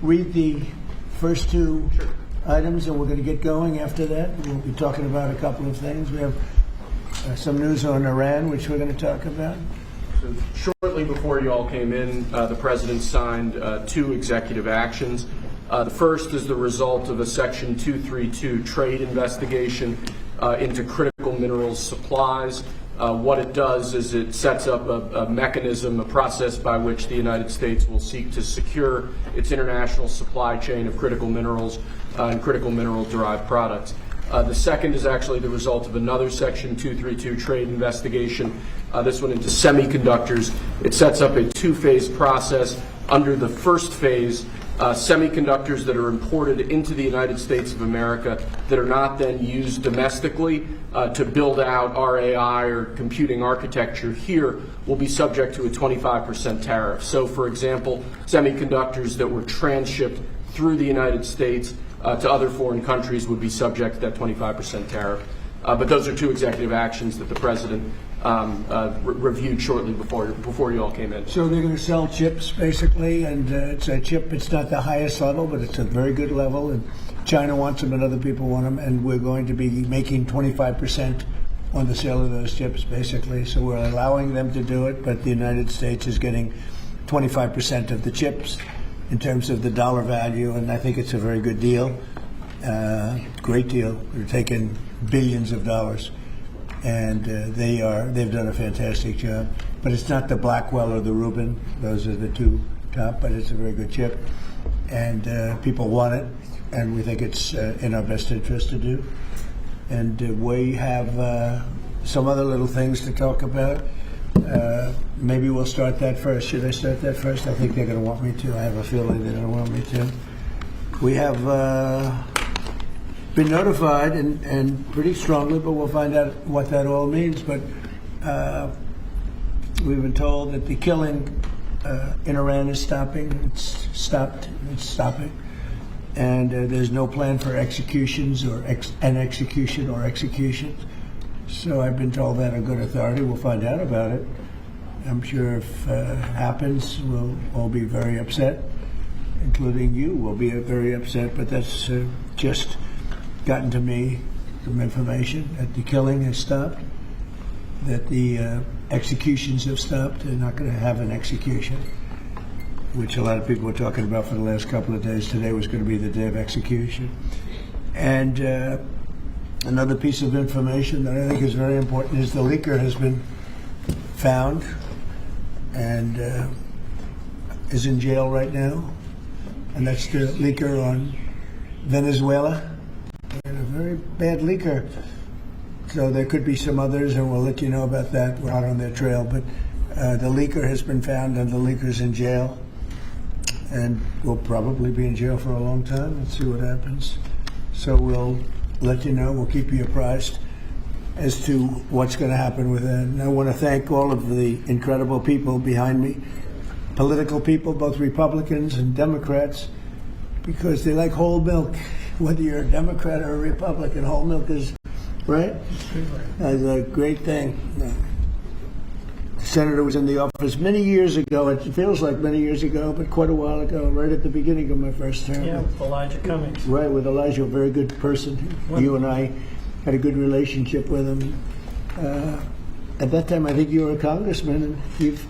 read the first two items, and we're going to get going after that. We'll be talking about a couple of things. We have some news on Iran, which we're going to talk about. So shortly before you all came in, the President signed two executive actions. The first is the result of a Section 232 trade investigation into critical minerals supplies. What it does is it sets up a mechanism, a process by which the United States will seek to secure its international supply chain of critical minerals and critical mineral-derived products. The second is actually the result of another Section 232 trade investigation, this one into semiconductors. It sets up a two-phase process. Under the first phase, semiconductors that are imported into the United States of America that are not then used domestically to build out RAI or computing architecture here will be subject to a 25% tariff. So, for example, semiconductors that were transshipped through the United States to other foreign countries would be subject to that 25% tariff. But those are two executive actions that the President reviewed shortly before you all came in. So they're going to sell chips, basically, and it's a chip. It's not the highest level, but it's a very good level, and China wants them and other people want them, and we're going to be making 25% on the sale of those chips, basically. So we're allowing them to do it, but the United States is getting 25% of the chips in terms of the dollar value, and I think it's a very good deal, great deal. We're taking billions of dollars, and they've done a fantastic job. But it's not the Blackwell or the Rubin; those are the two top. But it's a very good chip, and people want it, and we think it's in our best interest to do. And we have some other little things to talk about. Maybe we'll start that first. Should I start that first? I think they're going to want me to. I have a feeling they're going to want me to. We have been notified, and pretty strongly, but we'll find out what that all means. But we've been told that the killing in Iran is stopping. It's stopped. It's stopping. And there's no plan for executions or an execution or executions. So I've been told that on good authority. We'll find out about it. I'm sure if it happens, we'll all be very upset, including you will be very upset. But that's just gotten to me, some information that the killing has stopped, that the executions have stopped. They're not going to have an execution, which a lot of people were talking about for the last couple of days. Today was going to be the day of execution. And another piece of information that I think is very important is the leaker has been found and is in jail right now. And that's the leaker on Venezuela. And a very bad leaker. So there could be some others, and we'll let you know about that. We're out on their trail. But the leaker has been found, and the leaker's in jail. And will probably be in jail for a long time. Let's see what happens. So we'll let you know. We'll keep you apprised as to what's going to happen with that. And I want to thank all of the incredible people behind me, political people, both Republicans and Democrats, because they like whole milk. Whether you're a Democrat or a Republican, whole milk is, right? That's a great thing. The senator was in the office many years ago. It feels like many years ago, but quite a while ago, right at the beginning of my first term. Yeah, with Elijah Cummings. Right, with Elijah, a very good person. You and I had a good relationship with him. At that time, I think you were a congressman, and you've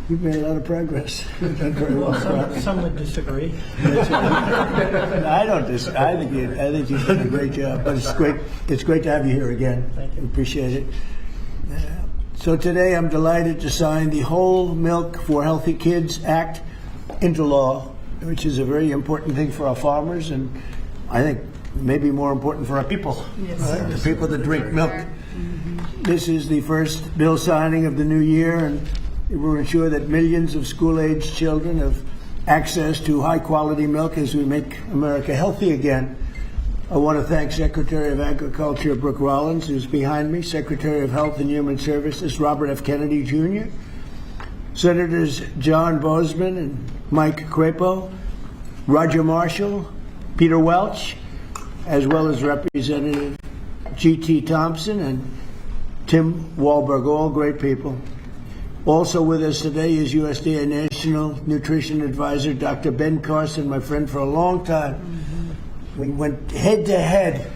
made a lot of progress. You've done very well. Some would disagree. I don't disagree. I think you've done a great job. But it's great. It's great to have you here again. Thank you. Appreciate it. So today, I'm delighted to sign the Whole Milk for Healthy Kids Act into law, which is a very important thing for our farmers, and I think maybe more important for our people, right? The people that drink milk. This is the first bill signing of the new year, and it will ensure that millions of school-aged children have access to high-quality milk as we make America healthy again. I want to thank Secretary of Agriculture Brooke Rollins, who's behind me, Secretary of Health and Human Services Robert F. Kennedy Jr., Senators John Boozman and Mike Crapo, Roger Marshall, Peter Welch, as well as Representative G.T. Thompson and Tim Walberg, all great people. Also with us today is USDA National Nutrition Advisor, Dr. Ben Carson, my friend for a long time. We went head to head,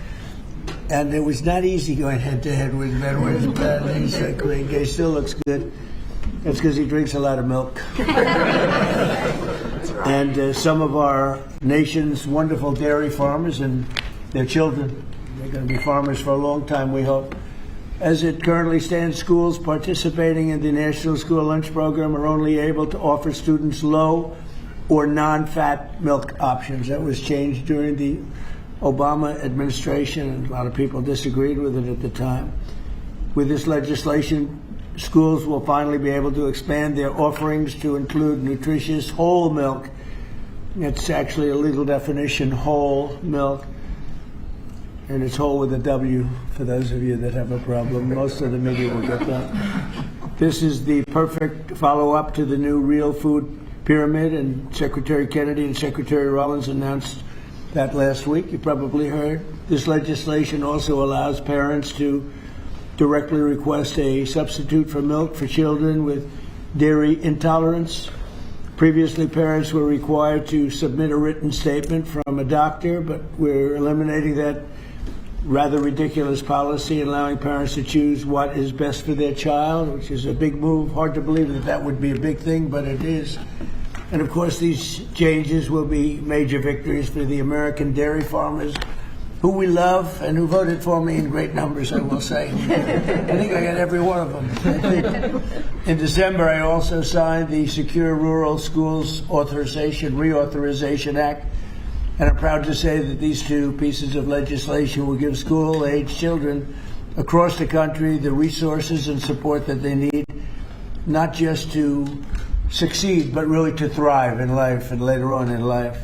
and it was not easy going head to head with Ben. He still looks good. That's because he drinks a lot of milk. And some of our nation's wonderful dairy farmers and their children, they're going to be farmers for a long time, we hope. As it currently stands, schools participating in the National School Lunch Program are only able to offer students low or non-fat milk options. That was changed during the Obama administration, and a lot of people disagreed with it at the time. With this legislation, schools will finally be able to expand their offerings to include nutritious whole milk. It's actually a legal definition, whole milk. And it's whole with a W for those of you that have a problem. Most of the media will get that. This is the perfect follow-up to the new Real Food Pyramid, and Secretary Kennedy and Secretary Rollins announced that last week. You probably heard. This legislation also allows parents to directly request a substitute for milk for children with dairy intolerance. Previously, parents were required to submit a written statement from a doctor, but we're eliminating that rather ridiculous policy, allowing parents to choose what is best for their child, which is a big move. Hard to believe that that would be a big thing, but it is. And of course, these changes will be major victories for the American dairy farmers, who we love and who voted for me in great numbers, I will say. I think I got every one of them. In December, I also signed the Secure Rural Schools Reauthorization Act, and I'm proud to say that these two pieces of legislation will give school-age children across the country the resources and support that they need, not just to succeed, but really to thrive in life and later on in life.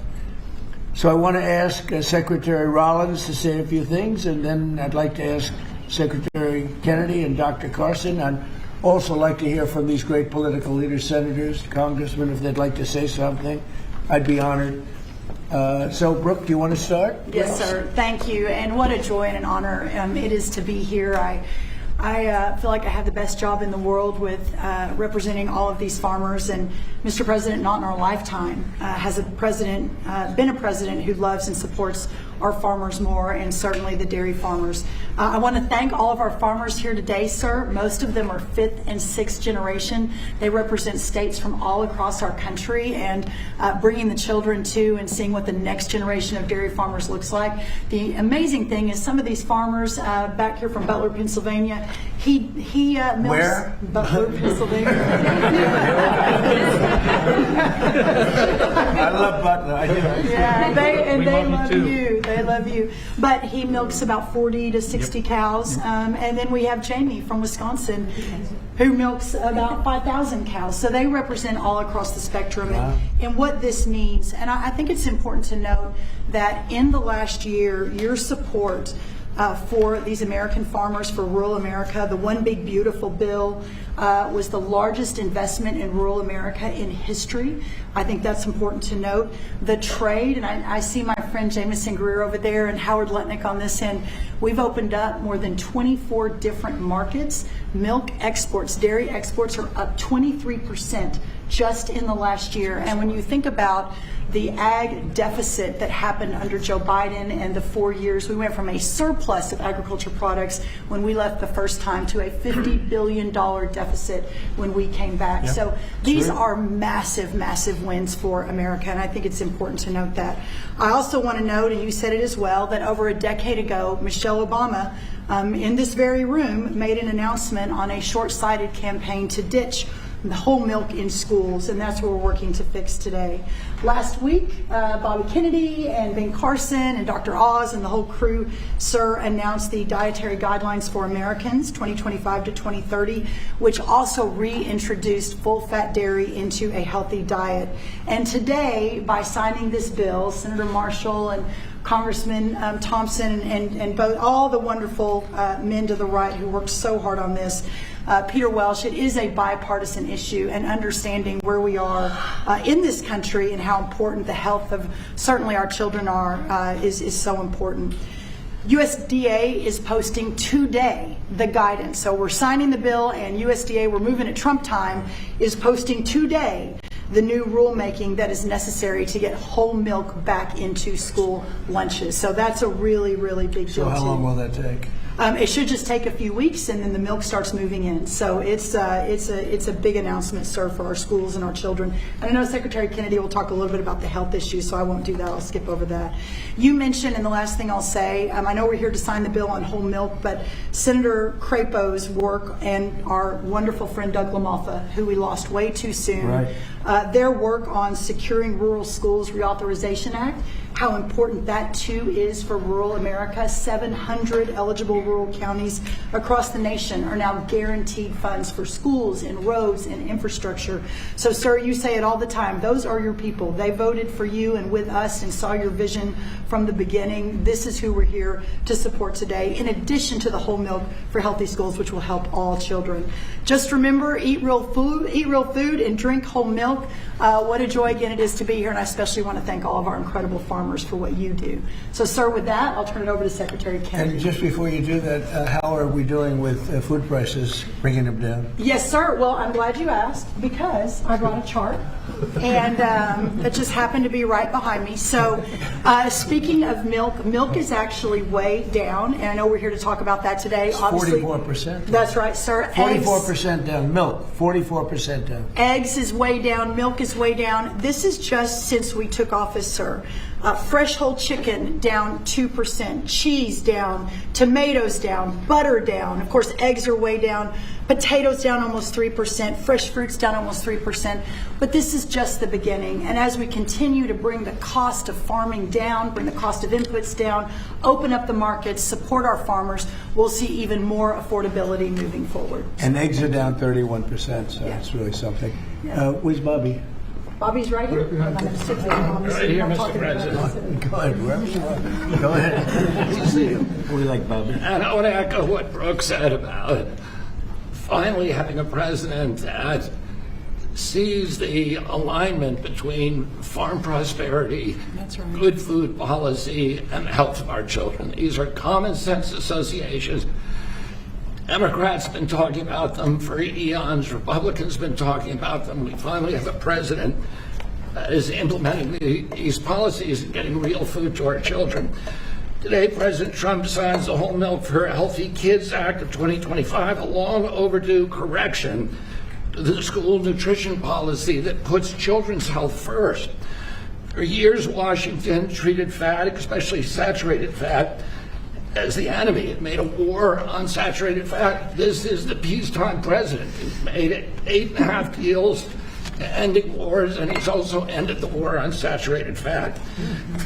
So I want to ask Secretary Rollins to say a few things, and then I'd like to ask Secretary Kennedy and Dr. Carson. I'd also like to hear from these great political leaders, senators, congressmen, if they'd like to say something. I'd be honored. So, Brooke, do you want to start? Yes, sir. Thank you. And what a joy and an honor it is to be here. I feel like I have the best job in the world with representing all of these farmers. And Mr. President, not in our lifetime, has been a president who loves and supports our farmers more, and certainly the dairy farmers. I want to thank all of our farmers here today, sir. Most of them are 5th and 6th generation. They represent states from all across our country, and bringing the children to and seeing what the next generation of dairy farmers looks like. The amazing thing is some of these farmers back here from Butler, Pennsylvania, he milks. Where? Butler, Pennsylvania. I love Butler. I do. Yeah, they love you too. you. They love you. But he milks about 40 to 60 cows. And then we have Jamie from Wisconsin, who milks about 5,000 cows. So they represent all across the spectrum. Wow. And what this means. And I think it's important to note that in the last year, your support for these American farmers, for rural America. The One Big Beautiful Bill was the largest investment in rural America in history. I think that's important to note. The trade, and I see my friend Jameson Greer over there and Howard Letnick on this end. We've opened up more than 24 different markets. Milk exports, dairy exports are up 23% just in the last year. And when you think about the ag deficit that happened under Joe Biden and the 4 years, we went from a surplus of agriculture products when we left the first time to a $50 billion deficit when we came back. Yep. So these are massive, massive wins for America, and I think it's important to note that. I also want to note, and you said it as well, that over a decade ago, Michelle Obama, in this very room, made an announcement on a short-sighted campaign to ditch the whole milk in schools, and that's what we're working to fix today. Last week, Bobby Kennedy and Ben Carson and Dr. Oz and the whole crew, sir, announced the Dietary Guidelines for Americans 2025 to 2030, which also reintroduced full-fat dairy into a healthy diet. And today, by signing this bill, Senator Marshall and Congressman Thompson and both all the wonderful men to the right who worked so hard on this, Peter Welsh, it is a bipartisan issue, and understanding where we are in this country and how important the health of certainly our children are is so important. USDA is posting today the guidance. So we're signing the bill, and USDA, we're moving at Trump time, is posting today the new rulemaking that is necessary to get whole milk back into school lunches. So that's a really, really big deal. So how too. long will that take? It should just take a few weeks, and then the milk starts moving in. So it's a big announcement, sir, for our schools and our children. And I know Secretary Kennedy will talk a little bit about the health issues, so I won't do that. I'll skip over that. You mentioned, and the last thing I'll say, I know we're here to sign the bill on whole milk, but Senator Crapo's work and our wonderful friend Doug LaMalfa, who we lost way too soon, Right. their work on securing rural schools reauthorization act, how important that too is for rural America. 700 eligible rural counties across the nation are now guaranteed funds for schools and roads and infrastructure. So, sir, you say it all the time. Those are your people. They voted for you and with us and saw your vision from the beginning. This is who we're here to support today, in addition to the whole milk for healthy schools, which will help all children. Just remember, eat real food and drink whole milk. What a joy again it is to be here, and I especially want to thank all of our incredible farmers for what you do. So, sir, with that, I'll turn it over to Secretary Kennedy. And just before you do that, how are we doing with food prices, bringing them down? Yes, sir. Well, I'm glad you asked, because I brought a chart, and that just happened to be right behind me. So, speaking of milk, milk is actually way down, and I know we're here to talk about that today. Obviously, 44%. That's right, sir. 44% down. Milk, 44% down. Eggs is way down. Milk is way down. This is just since we took office, sir. Fresh whole chicken down 2%, cheese down, tomatoes down, butter down. Of course, eggs are way down. Potatoes down almost 3%, fresh fruits down almost 3%. But this is just the beginning. And as we continue to bring the cost of farming down, bring the cost of inputs down, open up the markets, support our farmers, we'll see even more affordability moving forward. And eggs are down 31%, so Yeah. it's really something. Yeah. Where's Bobby? Bobby's right here. I'm going to sit there. Right here, Mr. President. Go ahead, wherever you want. Go ahead. We like Bobby. And I want to echo what Brooke said about finally having a president that sees the alignment between farm prosperity, That's right. good food policy, and the health of our children. These are common sense associations. Democrats have been talking about them for eons. Republicans have been talking about them. We finally have a president that is implementing these policies and getting real food to our children. Today, President Trump signs the Whole Milk for Healthy Kids Act of 2025, a long overdue correction to the school nutrition policy that puts children's health first. For years, Washington treated fat, especially saturated fat, as the enemy. It made a war on saturated fat. This is the peacetime president. He made 8.5 deals ending wars, and he's also ended the war on saturated fat.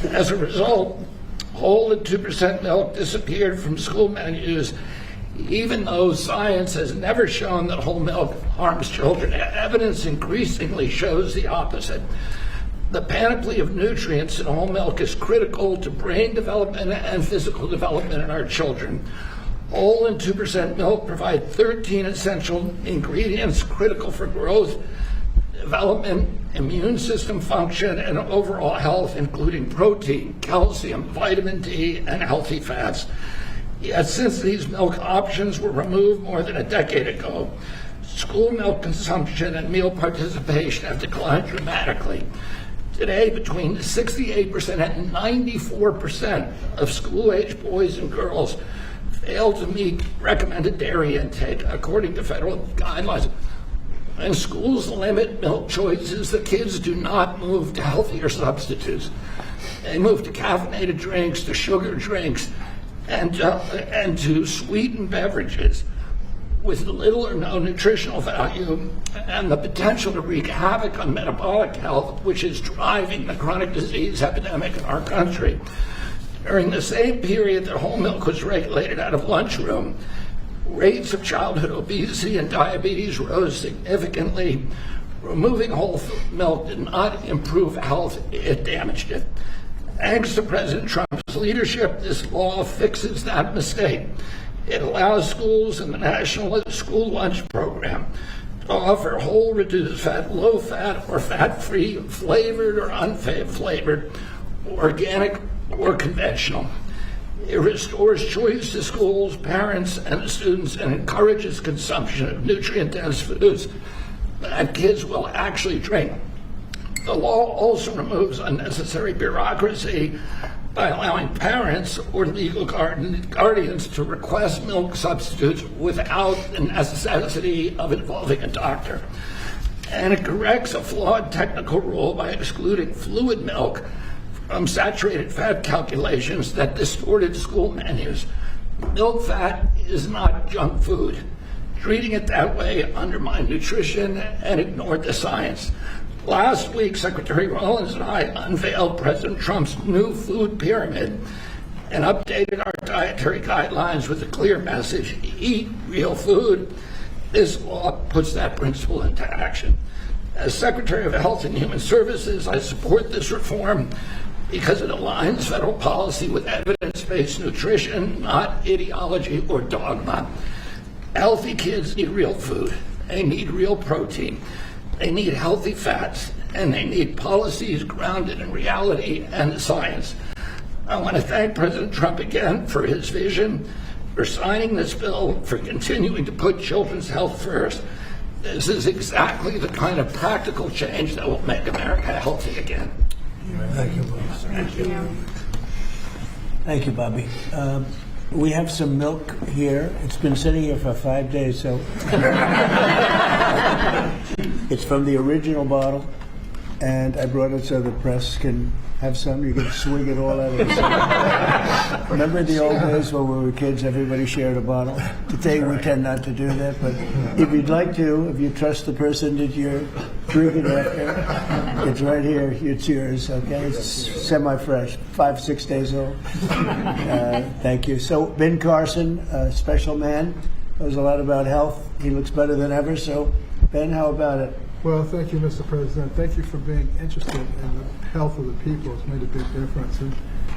As a result, whole and 2% milk disappeared from school menus, even though science has never shown that whole milk harms children. Evidence increasingly shows the opposite. The panoply of nutrients in whole milk is critical to brain development and physical development in our children. Whole and 2% milk provide 13 essential ingredients critical for growth, development, immune system function, and overall health, including protein, calcium, vitamin D, and healthy fats. Yet since these milk options were removed more than a decade ago, school milk consumption and meal participation have declined dramatically. Today, between 68% and 94% of school-age boys and girls fail to meet recommended dairy intake, according to federal guidelines. When schools limit milk choices, the kids do not move to healthier substitutes. They move to caffeinated drinks, to sugar drinks, and to sweetened beverages with little or no nutritional value and the potential to wreak havoc on metabolic health, which is driving the chronic disease epidemic in our country. During the same period that whole milk was regulated out of lunchroom, rates of childhood obesity and diabetes rose significantly. Removing whole milk did not improve health, it damaged it. Thanks to President Trump's leadership, this law fixes that mistake. It allows schools in the National School Lunch Program to offer whole, reduced fat, low fat, or fat-free, flavored or unflavored, organic or conventional. It restores choice to schools, parents, and students and encourages consumption of nutrient-dense foods that kids will actually drink. The law also removes unnecessary bureaucracy by allowing parents or legal guardians to request milk substitutes without the necessity of involving a doctor. And it corrects a flawed technical rule by excluding fluid milk from saturated fat calculations that distorted school menus. Milk fat is not junk food. Treating it that way undermined nutrition and ignored the science. Last week, Secretary Rollins and I unveiled President Trump's new food pyramid and updated our dietary guidelines with a clear message: eat real food. This law puts that principle into action. As Secretary of Health and Human Services, I support this reform because it aligns federal policy with evidence-based nutrition, not ideology or dogma. Healthy kids need real food. They need real protein. They need healthy fats, and they need policies grounded in reality and science. I want to thank President Trump again for his vision, for signing this bill, for continuing to put children's health first. This is exactly the kind of practical change that will make America healthy again. Thank you, Bob. Thank you, Bobby. We have some milk here. It's been sitting here for 5 days, so it's from the original bottle, and I brought it so the press can have some. You can swig it all out of the same. Remember the old days when we were kids, everybody shared a bottle? Today we tend not to do that, but if you'd like to, if you trust the person that you're drinking after, it's right here, it's yours, okay? It's semi-fresh, 5-6 days old. Thank you. So Ben Carson, special man, knows a lot about health. He looks better than ever, so Ben, how about it? Well, thank you, Mr. President. Thank you for being interested in the health of the people. It's made a big difference in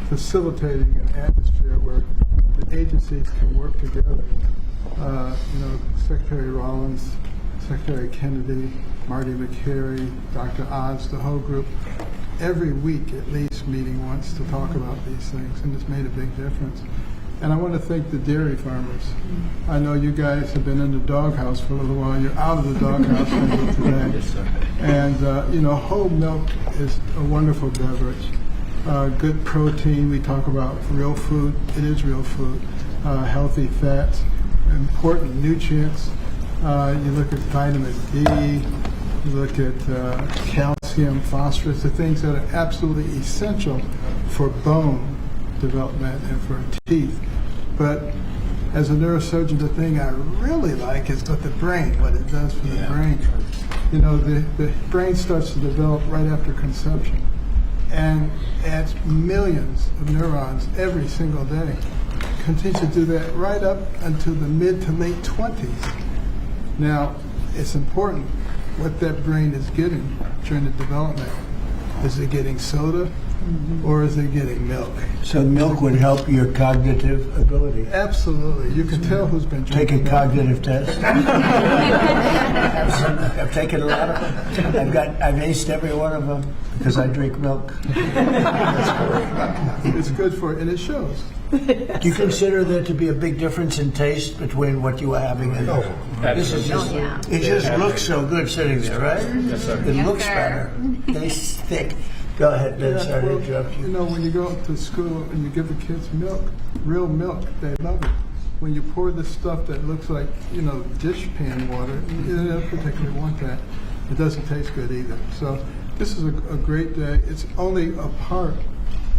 facilitating an atmosphere where the agencies can work together. Secretary Rollins, Secretary Kennedy, Marty McCary, Dr. Oz, the whole group, every week at least meeting once to talk about these things, and it's made a big difference. And I want to thank the dairy farmers. I know you guys have been in the doghouse for a little while. You're out of the doghouse today. Yes, sir. And, whole milk is a wonderful beverage. Good protein. We talk about real food. It is real food. Healthy fats, important nutrients. You look at vitamin D, you look at calcium, phosphorus, the things that are absolutely essential for bone development and for teeth. But as a neurosurgeon, the thing I really like is what it does for the brain. The brain starts to develop right after conception and adds millions of neurons every single day. Continues to do that right up until the mid to late 20s. Now, it's important what that brain is getting during the development. Is it getting soda? Or is it getting milk? So milk would help your cognitive ability. Absolutely. You can tell who's been Take a drinking milk. cognitive test. I've taken a lot of them. I've aced every one of them because I drink milk. It's good for it, and it shows. Do you consider there to be a big difference in taste between what you are having and this is just, it just looks so good sitting there, right? Yes, sir. It looks better. Tastes thick. Go ahead, Ben. Sorry to interrupt you. When you go to school and you give the kids milk, real milk, they love it. When you pour this stuff that looks like, dish pan water, they don't particularly want that. It doesn't taste good either. So this is a great day. It's only a part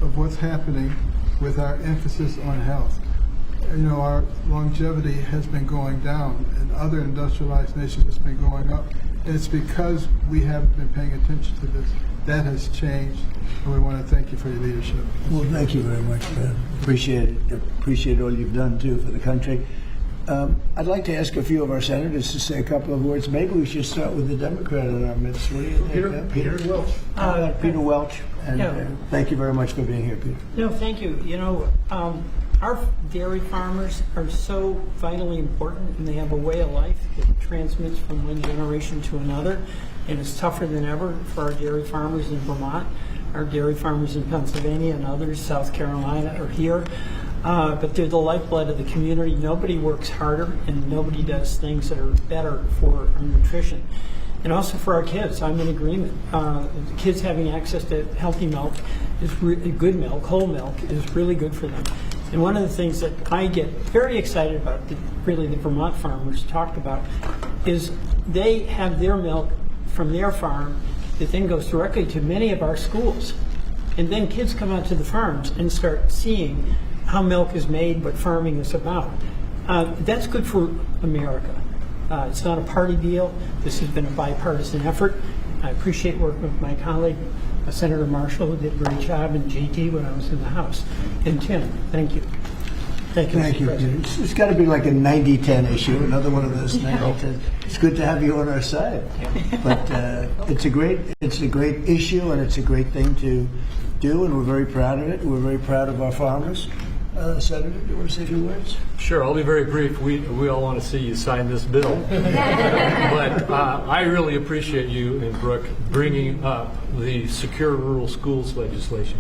of what's happening with our emphasis on health. Our longevity has been going down. In other industrialized nations, it's been going up. And it's because we haven't been paying attention to this. That has changed, and we want to thank you for your leadership. Well, thank you very much, Ben. Appreciate it. Appreciate all you've done, too, for the country. I'd like to ask a few of our senators to say a couple of words. Maybe we should start with the Democrat in our midst. What do you think? Peter Welch. Peter Welch. And thank you very much for being here, Peter. No, thank you. Our dairy farmers are so vitally important, and they have a way of life that transmits from one generation to another. And it's tougher than ever for our dairy farmers in Vermont, our dairy farmers in Pennsylvania, and others, South Carolina, are here. but they're the lifeblood of the community. Nobody works harder, and nobody does things that are better for our nutrition. And also for our kids, I'm in agreement. The kids having access to healthy milk is good milk, whole milk, is really good for them. And one of the things that I get very excited about, that really the Vermont farmers talked about, is they have their milk from their farm that then goes directly to many of our schools. And then kids come out to the farms and start seeing how milk is made, what farming is about. That's good for America. It's not a party deal. This has been a bipartisan effort. I appreciate working with my colleague, Senator Marshall, who did a great job, and JT when I was in the House. And Tim, thank you. Thank you, Thank Mr. you. President. It's got to be like a 90-10 issue, another one of those 90-10. It's good to have you on our side. But it's a great issue, and it's a great thing to do, and we're very proud of it. We're very proud of our farmers. Senator, do you want to say a few words? Sure, I'll be very brief. We all want to see you sign this bill. But I really appreciate you and Brooke bringing up the Secure Rural Schools legislation.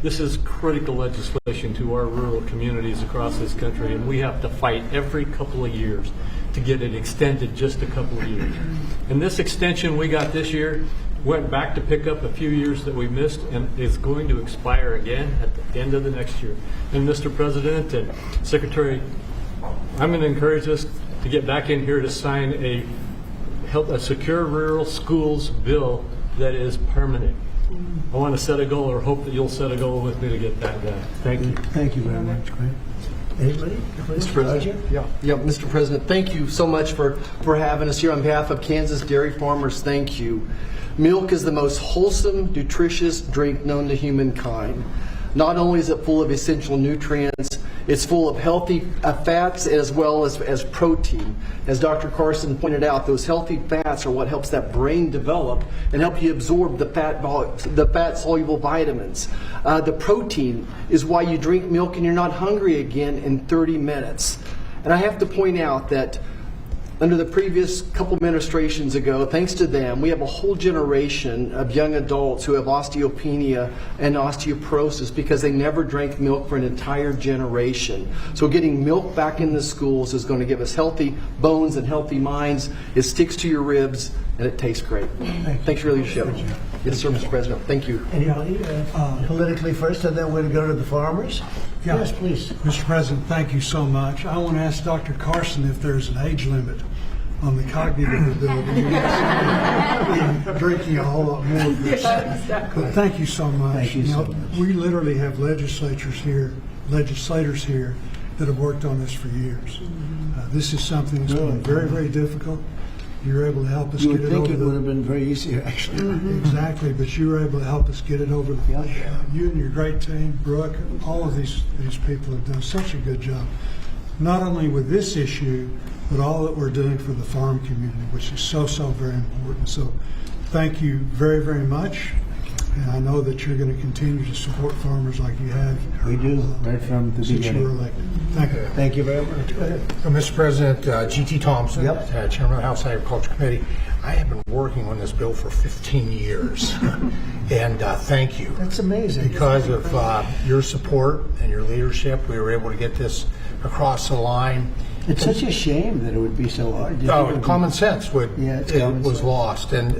This is critical legislation to our rural communities across this country, and we have to fight every couple of years to get it extended just a couple of years. And this extension we got this year went back to pick up a few years that we missed, and is going to expire again at the end of the next year. And Mr. President and Secretary, I'm going to encourage us to get back in here to sign a Secure Rural Schools bill that is permanent. I want to set a goal, or hope that you'll set a goal with me to get that done. Thank you. Thank you very much. Great. Anybody? Mr. President. Yeah, Mr. President, thank you so much for having us here. On behalf of Kansas dairy farmers, thank you. Milk is the most wholesome, nutritious drink known to humankind. Not only is it full of essential nutrients, it's full of healthy fats as well as protein. As Dr. Carson pointed out, those healthy fats are what helps that brain develop and help you absorb the fat-soluble vitamins. The protein is why you drink milk and you're not hungry again in 30 minutes. And I have to point out that under the previous couple administrations ago, thanks to them, we have a whole generation of young adults who have osteopenia and osteoporosis because they never drank milk for an entire generation. So getting milk back in the schools is going to give us healthy bones and healthy minds. It sticks to your ribs, and it tastes great. Thanks for your leadership. Yes, sir, Mr. President. Thank you. Anybody? Politically first, and then we'll go to the farmers. Yeah. Yes, please. Mr. President, thank you so much. I want to ask Dr. Carson if there's an age limit on the cognitive ability. We're drinking a whole lot more of this. But thank you so much. Thank you so much. We literally have legislators here that have worked on this for years. This is something that's been very, very difficult. You're able to help us You get would it think over it would have been very easy, actually. Exactly, but you were able to help us get it over the you and your great team, Brooke, all of these people have done such a good job, not only with this issue, but all that we're doing for the farm community, which is so very important. So thank you very, very much. And I know that you're going to continue to support farmers like you have. We do, right from the Since you were beginning. elected. Thank you. Thank you very much. Go ahead. Mr. President, G.T. Thompson, Yep. Chairman of the House Agriculture Committee. I have been working on this bill for 15 years, and thank you. That's amazing. Because of your support and your leadership, we were able to get this across the line. It's such a shame that it would be so hard. Common sense Yeah, it's common was sense. lost, and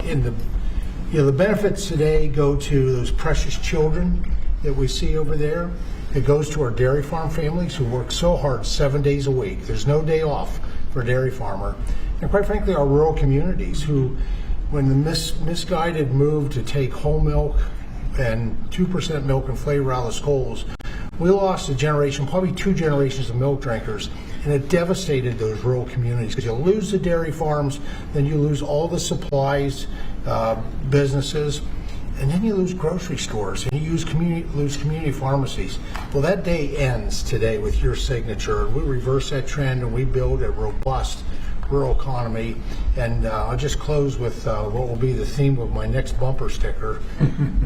in the benefits today go to those precious children that we see over there. It goes to our dairy farm families who work so hard 7 days a week. There's no day off for a dairy farmer. And quite frankly, our rural communities who, when the misguided move to take whole milk and 2% milk and flavor out of the schools, we lost a generation, probably 2 generations of milk drinkers, and it devastated those rural communities because you lose the dairy farms, then you lose all the supplies, businesses, and then you lose grocery stores and you lose community pharmacies. Well, that day ends today with your signature. We reverse that trend and we build a robust rural economy. And I'll just close with what will be the theme of my next bumper sticker: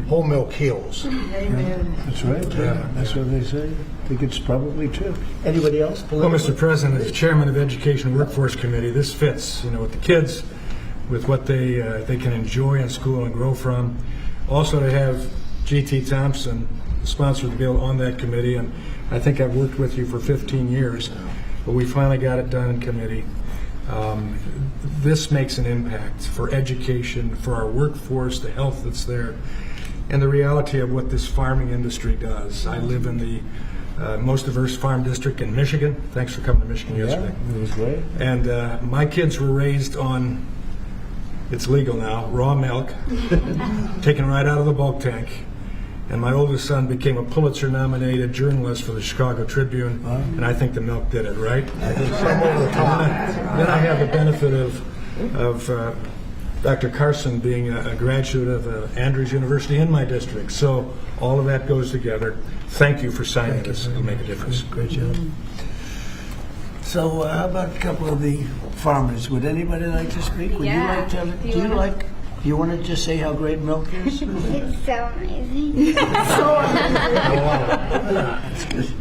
whole milk heals. That's right. Yeah. That's what they say. I think it's probably true. Anybody else? Well, Mr. President, as Chairman of the Education and Workforce Committee, this fits, with the kids, with what they can enjoy in school and grow from. Also to have G.T. Thompson sponsor the bill on that committee, and I think I've worked with you for 15 years, but we finally got it done in committee. This makes an impact for education, for our workforce, the health that's there, and the reality of what this farming industry does. I live in the most diverse farm district in Michigan. Thanks for coming to Michigan yesterday. It was great. And my kids were raised on, it's legal now, raw milk, taken right out of the bulk tank. And my oldest son became a Pulitzer-nominated journalist for the Chicago Tribune, and I think the milk did it, right? I think so. Then I have the benefit of Dr. Carson being a graduate of Andrews University in my district. So all of that goes together. Thank you for signing this. It'll make a difference. Great job. So how about a couple of the farmers? Would anybody like to speak? Would you like to? Do you want to just say how great milk is? It's so amazing.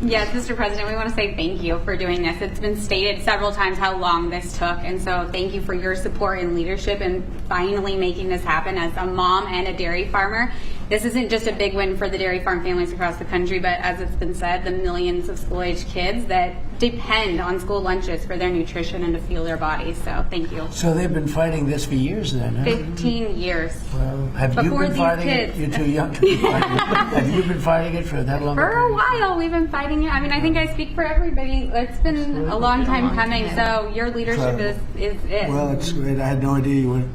Yes, Mr. President, we want to say thank you for doing this. It's been stated several times how long this took, and so thank you for your support and leadership in finally making this happen. As a mom and a dairy farmer, this isn't just a big win for the dairy farm families across the country, but as it's been said, the millions of school-age kids that depend on school lunches for their nutrition and to fuel their bodies. So thank you. So they've been fighting this for years then, huh? 15 years. Well, have you Before been these fighting kids. it? You're too young to be fighting it. Have you been fighting it for that long? For a while, we've been fighting it. I mean, I think I speak for everybody. It's been a long time coming, so your leadership is it. Well, it's great. I had no idea. It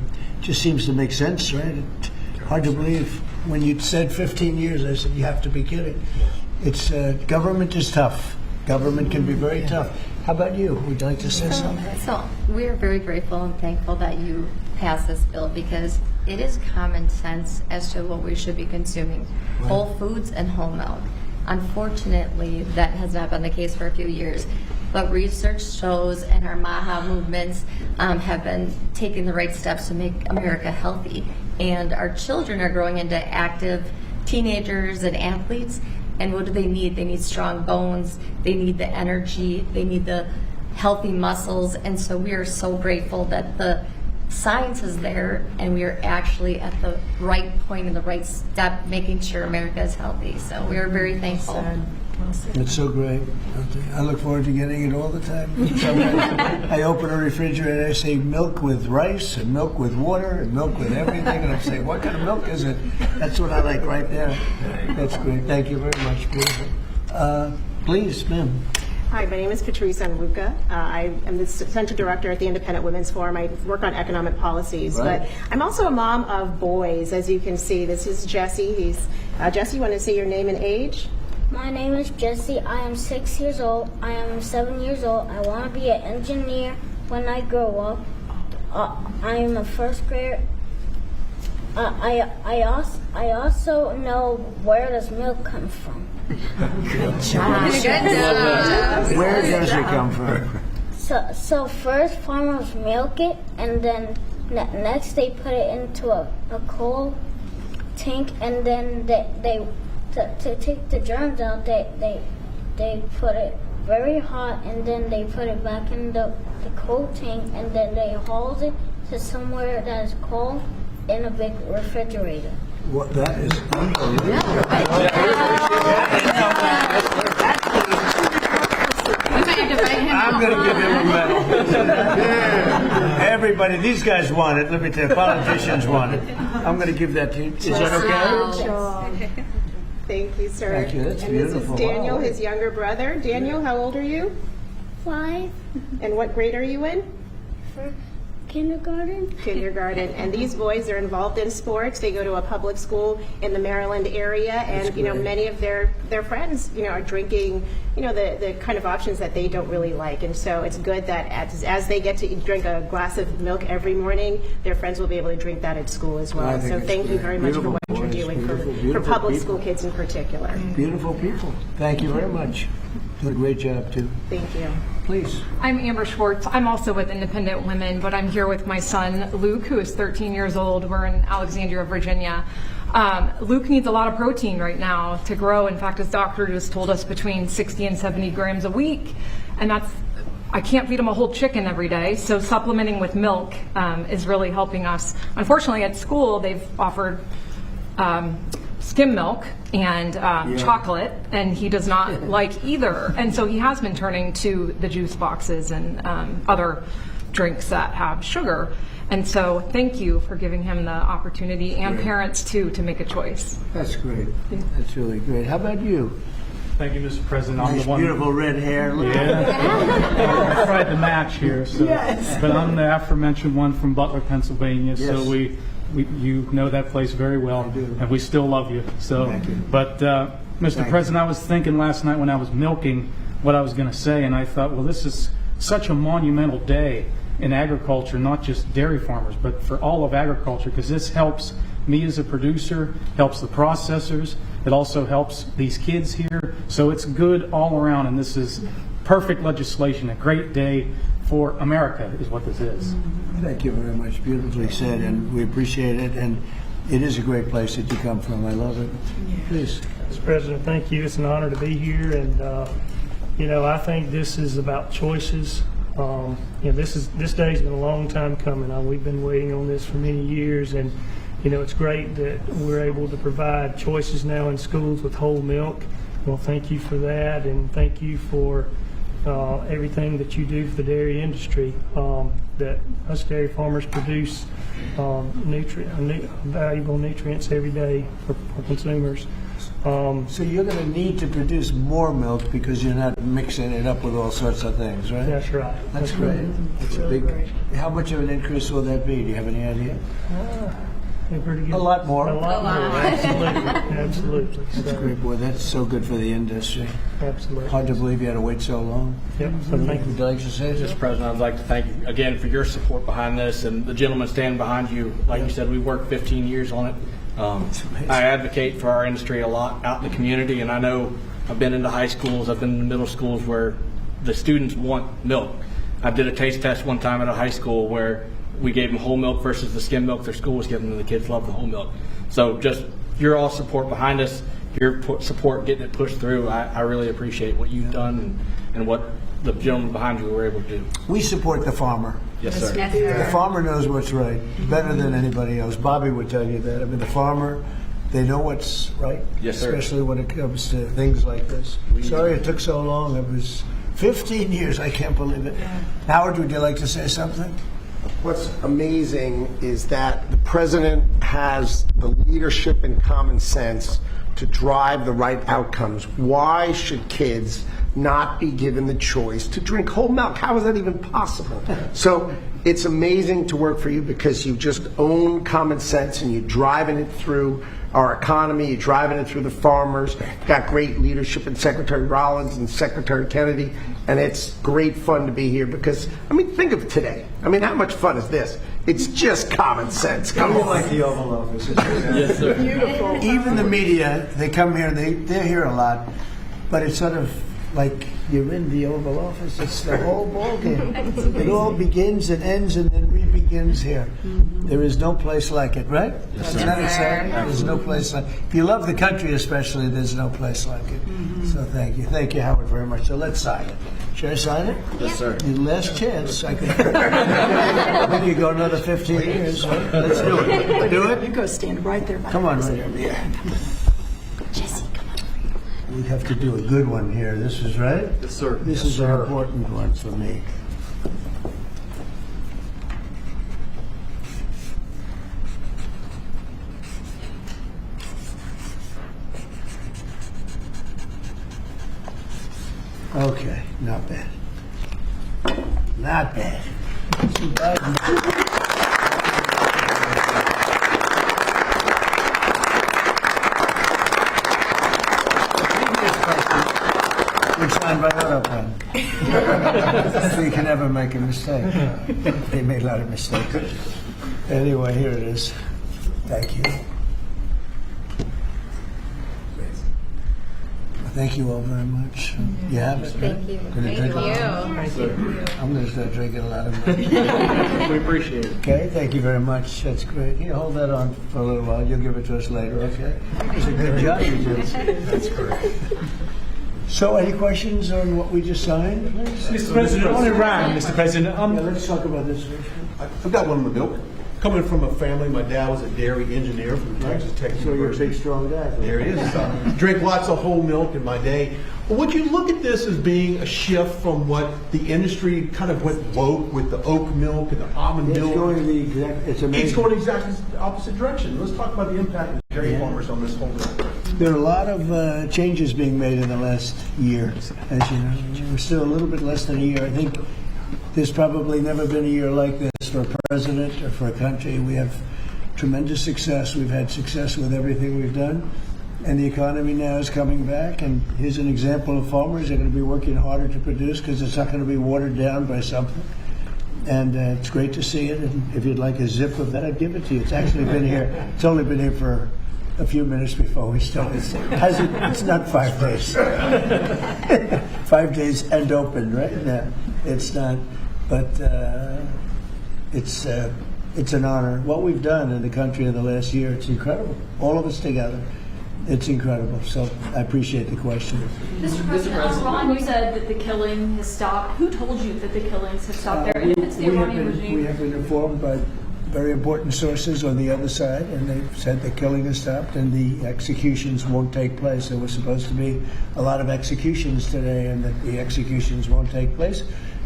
just seems to make sense, right? Hard to believe. When you said 15 years, I said, you have to be kidding. It's government is tough. Government can be very tough. How about you? Would you like to say something? So we're very grateful and thankful that you passed this bill because it is common sense as to what we should be consuming, whole foods and whole milk. Unfortunately, that has not been the case for a few years. But research shows and our MAHA movements have been taking the right steps to make America healthy. And our children are growing into active teenagers and athletes. And what do they need? They need strong bones, they need the energy, they need the healthy muscles. And so we are so grateful that the science is there and we are actually at the right point in the right step making sure America is healthy. So we are very thankful. It's so great. I look forward to getting it all the time. Sometimes I open a refrigerator, I say milk with rice and milk with water and milk with everything, and I say, what kind of milk is it? That's what I like right there. That's great. Thank you very much. Beautiful. Please, ma'am. Hi, my name is Patrice Anruca. I am the Center Director at the Independent Women's Forum. I work on economic policies, Right. but I'm also a mom of boys, as you can see. This is Jesse. Jesse, you want to say your name and age? My name is Jesse. I am 6 years old. I am 7 years old. I want to be an engineer when I grow up. I am a first grader. I also know where does milk come from. Good job. Where does it come from? So first farmers milk it, and then next they put it into a coal tank, and then they to take the germs out, they put it very hot, and then they put it back in the coal tank, and then they haul it to somewhere that is cold in a big refrigerator. What, that is unbelievable. I'm going to give him a medal. Everybody, these guys want it. Let me tell you, politicians want it. I'm going to give that to you. Is that okay? Thank you, sir. Thank you. That's and beautiful. This is Daniel, Wow. his younger brother. Daniel, how old are you? 5. And what grade are you in? For kindergarten. Kindergarten. And these boys are involved in sports. They go to a public school in the Maryland area, and many of their friends are drinking the kind of options that they don't really like. And so it's good that as they get to drink a glass of milk every morning, their friends will be able to drink that at school as well. So thank you very much for what you're doing for public school kids in particular. Beautiful people. Thank you very much. Do a great job too. Thank you. Please. I'm Amber Schwartz. I'm also with Independent Women, but I'm here with my son, Luke, who is 13 years old. We're in Alexandria, Virginia. Luke needs a lot of protein right now to grow. In fact, his doctor just told us between 60 and 70 grams a week. And I can't feed him a whole chicken every day, so supplementing with milk is really helping us. Unfortunately, at school, they've offered skim milk and chocolate, and he does not like either. And so he has been turning to the juice boxes and other drinks that have sugar. And so thank you for giving him the opportunity, and parents too, to make a choice. That's great. That's really great. How about you? Thank you, Mr. President. I'm Nice, the one. beautiful red hair. Look I tried to match here, so. Yes. But I'm the aforementioned one from Butler, Pennsylvania. Yes. So you know that place very well, and we still love you. So, Thank you. but Mr. President, I was thinking last night when I was milking what I was going to say, and I thought, well, this is such a monumental day in agriculture, not just dairy farmers, but for all of agriculture, because this helps me as a producer, helps the processors. It also helps these kids here. So it's good all around, and this is perfect legislation, a great day for America is what this is. Thank you very much. Beautifully said, and we appreciate it. And it is a great place that you come from. I love it. Please. Mr. President, thank you. It's an honor to be here, and I think this is about choices. This day's been a long time coming. We've been waiting on this for many years, and it's great that we're able to provide choices now in schools with whole milk. Well, thank you for that, and thank you for everything that you do for the dairy industry. That us dairy farmers produce valuable nutrients every day for consumers. So you're going to need to produce more milk because you're not mixing it up with all sorts of things, right? That's right. That's great. That's a big. How much of an increase will that be? Do you have any idea? Pretty good. A lot more. A lot more. Absolutely. Absolutely. That's great, boy. That's so good for the industry. Absolutely. Hard to believe you had to wait so long. Yep. So thank you. Would you like to say Mr. President, I'd like to thank you again for your support behind this, and the gentleman standing behind you. Like you said, we worked 15 years on it. I advocate for our industry a lot out in the community, and I know I've been into high schools, I've been in middle schools where the students want milk. I did a taste test one time at a high school where we gave them whole milk versus the skim milk their school was giving them. The kids love the whole milk. So just your all support behind us, your support getting it pushed through, I really appreciate what you've done and what the gentleman behind you were able to do. We support the farmer. Yes, sir. Yes, sir. The farmer knows what's right better than anybody else. Bobby would tell you that. I mean, the farmer, they know what's right. Yes, sir. Especially when it comes to things like this. Sorry it took so long. It was 15 years. I can't believe it. Howard, would you like to say something? What's amazing is that the president has the leadership and common sense to drive the right outcomes. Why should kids not be given the choice to drink whole milk? How is that even possible? So it's amazing to work for you because you just own common sense and you're driving it through our economy, you're driving it through the farmers. Got great leadership in Secretary Rollins and Secretary Kennedy, and it's great fun to be here because, I mean, think of today. I mean, how much fun is this? It's just common sense. Come on. Like the Oval Office. Yes, sir. Beautiful. Even the media, they come here, they're here a lot, but it's sort of like you're in the Oval Office. It's the whole ballgame. It all begins and ends and then re-begins here. There is no place like it, right? Yes, Isn't that exciting? There's no place like it. If you love the country especially, there's no place like it. So thank you. Thank you, Howard, very much. So let's sign it. Should I sign it? Yes, sir. Your last chance. I think you go another 15 years. Right? Let's do it. Do it? You go stand right there by Come the on, president. right here. Jesse, come on. We have to do a good one here. This is right? Yes, sir. This is an important one for me. Okay, not bad. Not bad. Too bad. It's signed by auto pen. So you can never make a mistake. They made a lot of mistakes. Anyway, here it is. Thank you. Thank you all very much. You have it? Thank you. Gonna drink a lot? I'm going to start drinking a lot of milk. We appreciate it. Okay, thank you very much. That's great. You hold that on for a little while. You'll give it to us later, okay? It's a good job you did. That's great. So, any questions on what we just signed? Mr. President, on Iran, Mr. President, Yeah, let's talk about this. I've got one on the milk. coming from a family, my dad was a dairy engineer from Texas Tech So you're a University. big, strong guy. There it is. Drink lots of whole milk in my day. Would you look at this as being a shift from what the industry kind of went woke with the oat milk and the almond It's milk? going the exact, it's amazing. It's going exactly the opposite direction. Let's talk about the impact of dairy farmers on this whole thing. There are a lot of changes being made in the last year, as you know. We're still a little bit less than a year. I think there's probably never been a year like this for a president or for a country. We have tremendous success. We've had success with everything we've done. And the economy now is coming back. And here's an example of farmers. They're going to be working harder to produce because it's not going to be watered down by something. And it's great to see it. And if you'd like a zip of that, I'd give it to you. It's actually been here. It's only been here for a few minutes before we started. It's not 5 days. 5 days and open, right? No, it's not. But it's an honor. What we've done in the country in the last year, it's incredible. All of us together. It's incredible. So I appreciate the question. Mr. President, Ron, you said that the killing has stopped. Who told you that the killings have stopped there? And if it's the Iranian regime? We have been informed by very important sources on the other side, and they've said the killing has stopped and the executions won't take place. There was supposed to be a lot of executions today, and that the executions won't take place.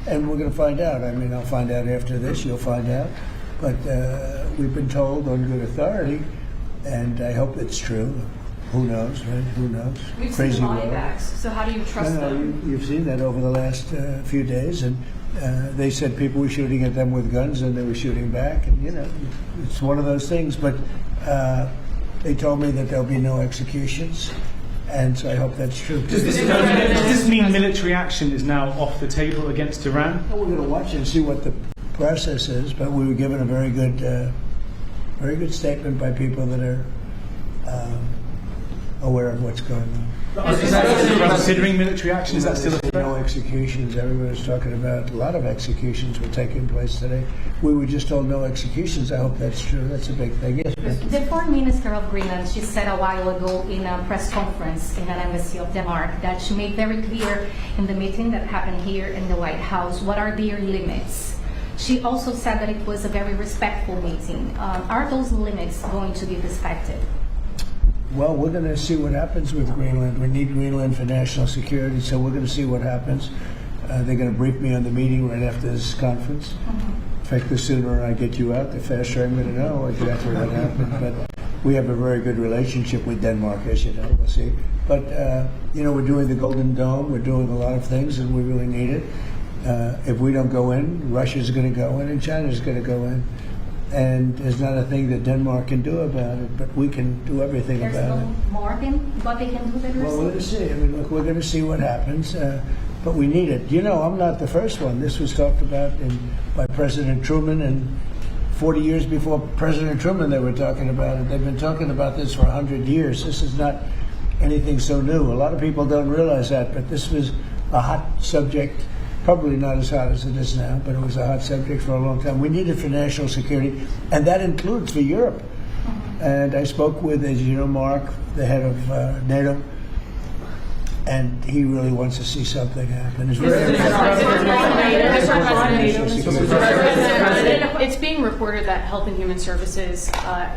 And we're going to find out. I mean, I'll find out after this. You'll find out. But we've been told on good authority, and I hope it's true. Who knows, right? Who knows? We've Crazy seen the body world. bags, so how do you trust them? You've seen that over the last few days, and they said people were shooting at them with guns, and they were shooting back, and it's one of those things. But they told me that there'll be no executions, and so I hope that's true. Does this mean military action is now off the table against Iran? Well, we're going to watch and see what the process is, but we were given a very good statement by people that are aware of what's going on. Is that considering military action? Is that still a threat? No executions. Everybody's talking about a lot of executions were taking place today. We were just told no executions. I hope that's true. That's a big thing. Yes, ma'am. The foreign minister of Greenland, she said a while ago in a press conference in an embassy of Denmark that she made very clear in the meeting that happened here in the White House what are their limits. She also said that it was a very respectful meeting. Are those limits going to be respected? Well, we're going to see what happens with Greenland. We need Greenland for national security, so we're going to see what happens. They're going to brief me on the meeting right after this conference. In fact, the sooner I get you out, the faster I'm going to know exactly what happened. But we have a very good relationship with Denmark, as you know. We'll see. But, we're doing the Golden Dome. We're doing a lot of things, and we really need it. If we don't go in, Russia's going to go in, and China's going to go in. And there's not a thing that Denmark can do about it, but we can do everything There's about no it. more than what they can do than Well, we're going to see. I mean, look, we're going to see what happens, but we need it. I'm not the first one. This was talked about by President Truman, and 40 years before President Truman, they were talking about it. They've been talking about this for 100 years. This is not anything so new. A lot of people don't realize that, but this was a hot subject. Probably not as hot as it is now, but it was a hot subject for a long time. We need it for national security, and that includes for Europe. And I spoke with, as you know, Mark, the head of NATO, and he really wants to see something happen. It's very It's being reported that Health and Human Services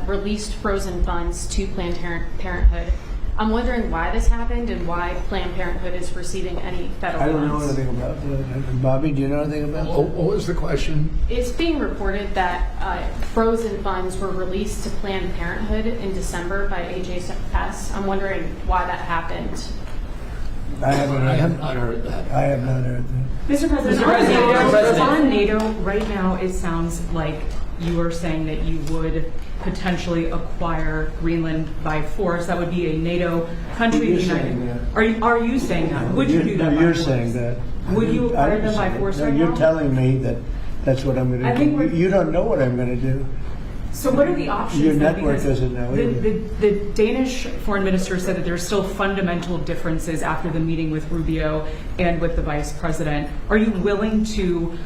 released frozen funds to Planned Parenthood. I'm wondering why this happened and why Planned Parenthood is receiving any federal I don't funds. know anything about it. Bobby, do you know anything about it? What was the question? It's being reported that frozen funds were released to Planned Parenthood in December by HHS. I'm wondering why that happened. I have not heard that. I have not heard that. Mr. President, Mr. President. on NATO, right now it sounds like you are saying that you would potentially acquire Greenland by force. That would be a NATO country. You're saying that. Are you saying that? Would you do that? No, by you're force? saying that. Would you acquire them by force right You're now? telling me that that's what I'm going I to think do. You don't know what I'm going to do. So what are the options? Your then? network Because doesn't know either. The Danish foreign minister said that there are still fundamental differences after the meeting with Rubio and with the vice president. Are you willing to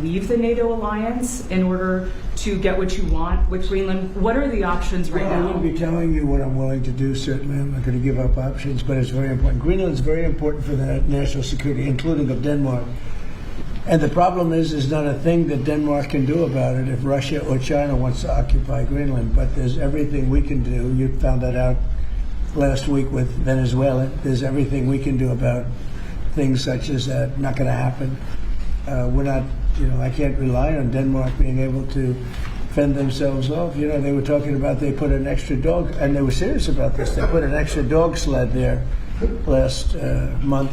leave the NATO alliance in order to get what you want with Greenland? What are the options right Well, I now? wouldn't be telling you what I'm willing to do, certainly. I'm not going to give up options, but it's very important. Greenland's very important for the national security, including of Denmark. And the problem is, there's not a thing that Denmark can do about it if Russia or China wants to occupy Greenland. But there's everything we can do. You found that out last week with Venezuela. There's everything we can do about things such as that. Not going to happen. We're not, I can't rely on Denmark being able to fend themselves off. They were talking about they put an extra dog, and they were serious about this. They put an extra dog sled there last month.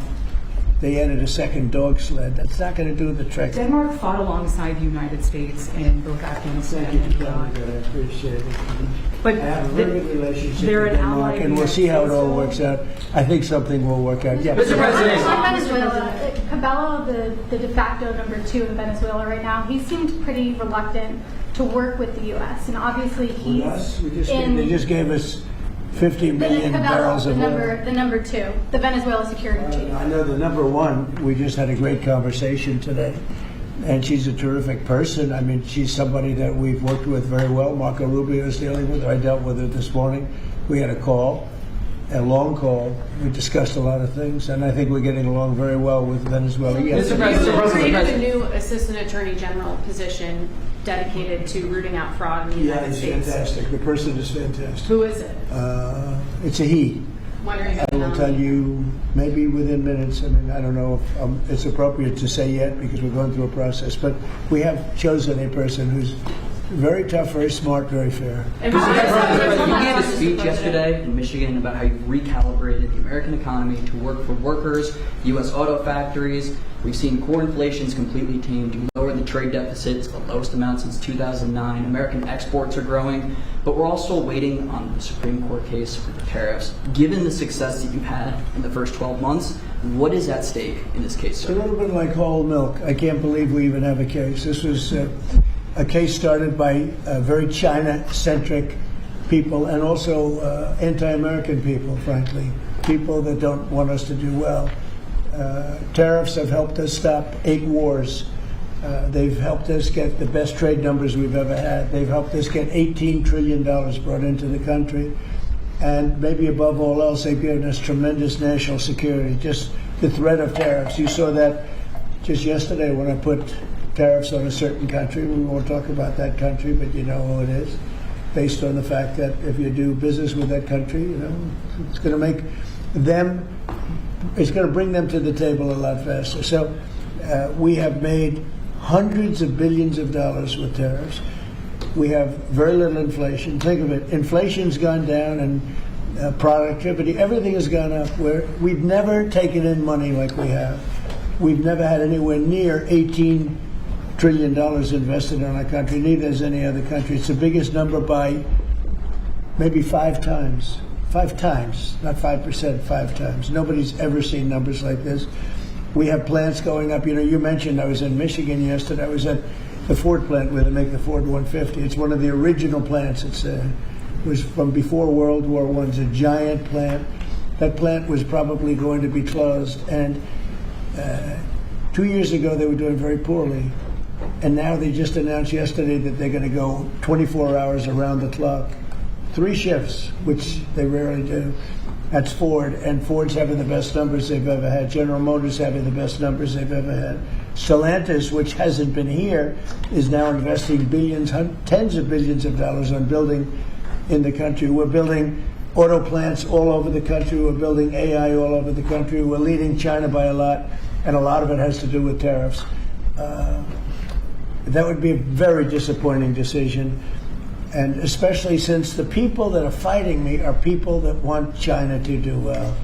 They added a second dog sled. That's not going to do the trick. Denmark fought alongside the United States in both Afghanistan and Iraq. I appreciate it. But I have a very good relationship they're with an Denmark, ally and we'll of the see how it United all works out. I think something will work out. Yeah. Mr. President. Venezuela, Cabello, the de facto number 2 in Venezuela right now, he seemed pretty reluctant to work with the U.S. And obviously he's They just gave us 50 million barrels of oil. The number 2, the Venezuela security chief. I know the number 1. We just had a great conversation today, and she's a terrific person. I mean, she's somebody that we've worked with very well. Marco Rubio is dealing with her. I dealt with her this morning. We had a long call. We discussed a lot of things, and I think we're getting along very well with Venezuela. Yes. Mr. President, you created a new Assistant Attorney General position dedicated to rooting out fraud in the United States. Yeah, it's fantastic. The person is fantastic. Who is it? It's a he. When are you I will tell you maybe within minutes. I mean, I don't know if it's appropriate to say yet because we're going through a process, but we have chosen a person who's very tough, very smart, very fair. You gave a speech yesterday in Michigan about how you've recalibrated the American economy to work for workers, U.S. auto factories. We've seen core inflation's completely tamed. You lowered the trade deficit. It's the lowest amount since 2009. American exports are growing, but we're also waiting on the Supreme Court case for the tariffs. Given the success that you've had in the first 12 months, what is at stake in this case, sir? It's a little bit like whole milk. I can't believe we even have a case. This was a case started by very China-centric people and also anti-American people, frankly, people that don't want us to do well. Tariffs have helped us stop 8 wars. They've helped us get the best trade numbers we've ever had. They've helped us get $18 trillion brought into the country. And maybe above all else, they've given us tremendous national security. Just the threat of tariffs. You saw that just yesterday when I put tariffs on a certain country. We won't talk about that country, but you know who it is. Based on the fact that if you do business with that country, it's going to make them, it's going to bring them to the table a lot faster. So we have made hundreds of billions of dollars with tariffs. We have very little inflation. Think of it. Inflation's gone down and productivity, everything has gone up. We've never taken in money like we have. We've never had anywhere near $18 trillion invested in our country, neither has any other country. It's the biggest number by maybe 5 times. 5 times, not 5%, 5 times. Nobody's ever seen numbers like this. We have plants going up. You mentioned I was in Michigan yesterday. I was at the Ford plant where they make the Ford 150. It's one of the original plants. It was from before World War I. It's a giant plant. That plant was probably going to be closed. And 2 years ago, they were doing very poorly. And now they just announced yesterday that they're going to go 24 hours around the clock. 3 shifts, which they rarely do. That's Ford, and Ford's having the best numbers they've ever had. General Motors having the best numbers they've ever had. Stellantis, which hasn't been here, is now investing billions, tens of billions of dollars on building in the country. We're building auto plants all over the country. We're building AI all over the country. We're leading China by a lot, and a lot of it has to do with tariffs. That would be a very disappointing decision, and especially since the people that are fighting me are people that want China to do well.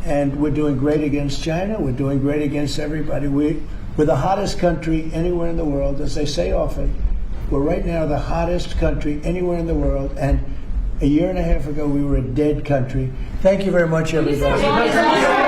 And we're doing great against China. We're doing great against everybody. We're the hottest country anywhere in the world. As I say often, we're right now the hottest country anywhere in the world, and a year and a half ago we were a dead country. Thank you very much, everybody.